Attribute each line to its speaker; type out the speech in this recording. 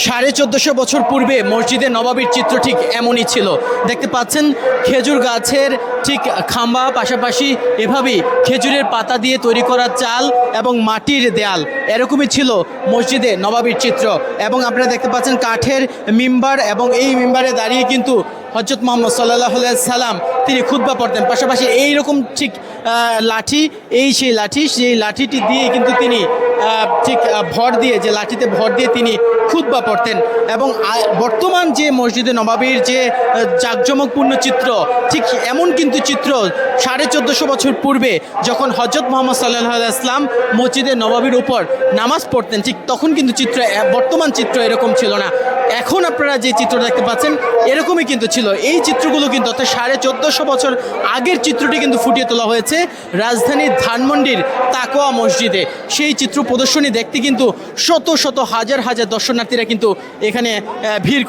Speaker 1: 1450 বছর পূর্বে মসজিদে নবাবীর চিত্র ঠিক এমনই ছিল। দেখতে পাচ্ছেন খেজুর গাছের ঠিক খাম্বা, পাশাপাশি এভাবেই খেজুরের পাতা দিয়ে তৈরি করা চাল এবং মাটির দেয়াল, এরকমই ছিল মসজিদে নবাবীর চিত্র। এবং আপনারা দেখতে পাচ্ছেন কাঠের মিম্বার, এবং এই মিম্বারে দাঁড়িয়ে কিন্তু হযরত মুহাম্মদ সাল্লাল্লাহু আলাইহি সাল্লাম তিনি খুতবা পড়তেন। পাশাপাশি এইরকম ঠিক লাঠি, সেই লাঠিটি দিয়ে কিন্তু তিনি ঠিক ভর দিয়ে, যে লাঠিতে ভর দিয়ে তিনি খুতবা পড়তেন। এবং বর্তমান যে মসজিদে নবাবীর যে জাঁকজমকপূর্ণ চিত্র, ঠিক এমন কিন্তু চিত্র 1450 বছর পূর্বে যখন হযরত মুহাম্মদ সাল্লাল্লাহু আলাইহি সাল্লাম মসজিদে নবাবীর উপর নামাজ পড়তেন, ঠিক তখন কিন্তু চিত্র, বর্তমান চিত্র এরকম ছিল না। এখন আপনারা যে চিত্র দেখতে পাচ্ছেন এরকমই কিন্তু ছিল। এই চিত্রগুলো কিন্তু অর্থাৎ 1450 বছর আগের চিত্রটি কিন্তু ফুটিয়ে তোলা হয়েছে রাজধানীর ধানমন্ডির তাকওয়া মসজিদে। সেই চিত্র প্রদর্শনী দেখতে কিন্তু শত শত হাজার হাজার দর্শনার্থীরা কিন্তু এখানে ভিড়